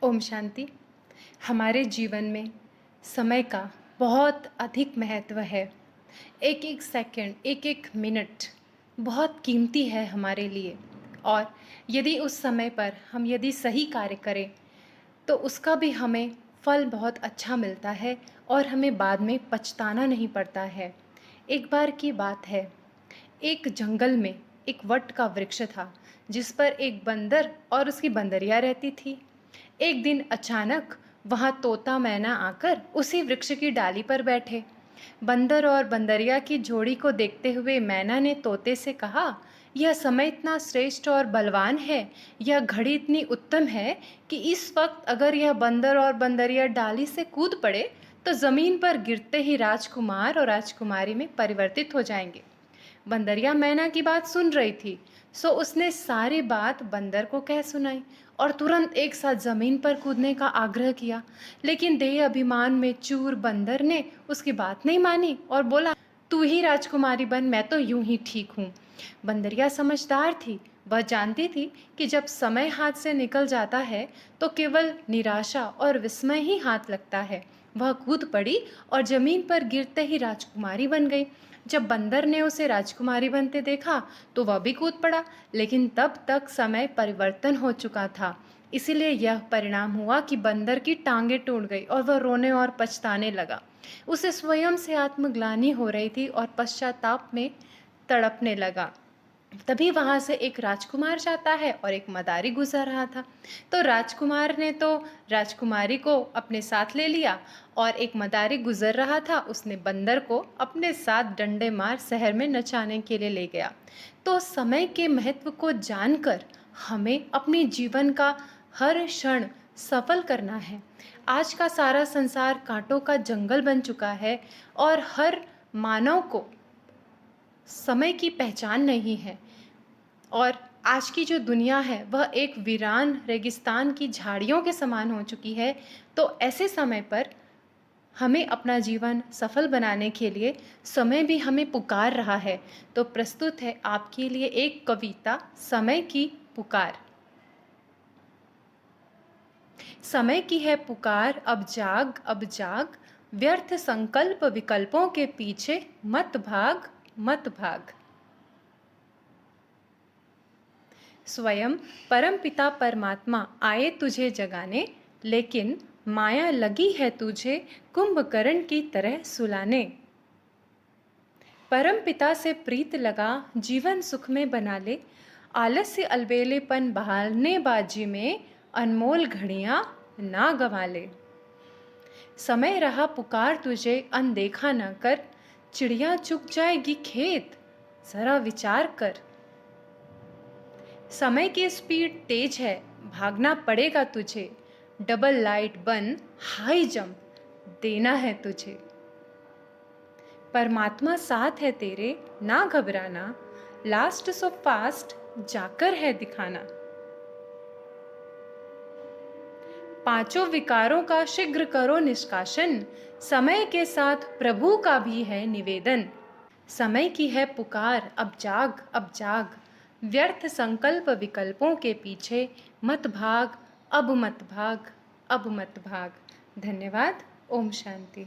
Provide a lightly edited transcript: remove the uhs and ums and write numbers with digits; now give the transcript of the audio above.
ओम शांति। हमारे जीवन में समय का बहुत अधिक महत्व है। एक एक सेकंड, एक एक मिनट बहुत कीमती है हमारे लिए। और यदि उस समय पर हम यदि सही कार्य करें तो उसका भी हमें फल बहुत अच्छा मिलता है और हमें बाद में पछताना नहीं पड़ता है। एक बार की बात है, एक जंगल में एक वट का वृक्ष था जिस पर एक बंदर और उसकी बंदरिया रहती थी। एक दिन अचानक वहाँ तोता मैना आकर उसी वृक्ष की डाली पर बैठे। बंदर और बंदरिया की जोड़ी को देखते हुए मैना ने तोते से कहा, यह समय इतना श्रेष्ठ और बलवान है, यह घड़ी इतनी उत्तम है कि इस वक्त अगर यह बंदर और बंदरिया डाली से कूद पड़े तो ज़मीन पर गिरते ही राजकुमार और राजकुमारी में परिवर्तित हो जाएंगे। बंदरिया मैना की बात सुन रही थी, सो उसने सारी बात बंदर को कह सुनाई और तुरंत एक साथ ज़मीन पर कूदने का आग्रह किया। लेकिन देह अभिमान में चूर बंदर ने उसकी बात नहीं मानी और बोला, तू ही राजकुमारी बन, मैं तो यूं ही ठीक हूँ। बंदरिया समझदार थी, वह जानती थी कि जब समय हाथ से निकल जाता है तो केवल निराशा और विस्मय ही हाथ लगता है। वह कूद पड़ी और जमीन पर गिरते ही राजकुमारी बन गई। जब बंदर ने उसे राजकुमारी बनते देखा तो वह भी कूद पड़ा, लेकिन तब तक समय परिवर्तन हो चुका था। इसीलिए यह परिणाम हुआ कि बंदर की टांगें टूट गई और वह रोने और पछताने लगा। उसे स्वयं से आत्मग्लानि हो रही थी और पश्चाताप में तड़पने लगा। तभी वहाँ से एक राजकुमार जाता है और एक मदारी गुजर रहा था। तो राजकुमार ने तो राजकुमारी को अपने साथ ले लिया और एक मदारी गुजर रहा था, उसने बंदर को अपने साथ डंडे मार शहर में नचाने के लिए ले गया। तो समय के महत्व को जानकर हमें अपने जीवन का हर क्षण सफल करना है। आज का सारा संसार कांटों का जंगल बन चुका है और हर मानव को समय की पहचान नहीं है। और आज की जो दुनिया है वह एक वीरान रेगिस्तान की झाड़ियों के समान हो चुकी है। तो ऐसे समय पर हमें अपना जीवन सफल बनाने के लिए समय भी हमें पुकार रहा है। तो प्रस्तुत है आपके लिए एक कविता, समय की पुकार। समय की है पुकार, अब जाग अब जाग, व्यर्थ संकल्प विकल्पों के पीछे मत भाग मत भाग। स्वयं परमपिता परमात्मा आए तुझे जगाने, लेकिन माया लगी है तुझे कुंभकर्ण की तरह सुलाने। परमपिता से प्रीत लगा जीवन सुख में बना ले, आलस्य अलबेलेपन बहालने बाजी में अनमोल घड़ियां ना गंवा ले। समय रहा पुकार तुझे अनदेखा न कर, चिड़िया चुग जाएगी खेत जरा विचार कर। समय की स्पीड तेज है, भागना पड़ेगा तुझे, डबल लाइट बन हाई जंप देना है तुझे। परमात्मा साथ है तेरे ना घबराना, लास्ट सो फास्ट जाकर है दिखाना। पांचों विकारों का शीघ्र करो निष्कासन, समय के साथ प्रभु का भी है निवेदन। समय की है पुकार, अब जाग, व्यर्थ संकल्प विकल्पों के पीछे मत भाग, अब मत भाग, अब मत भाग। धन्यवाद। ओम शांति।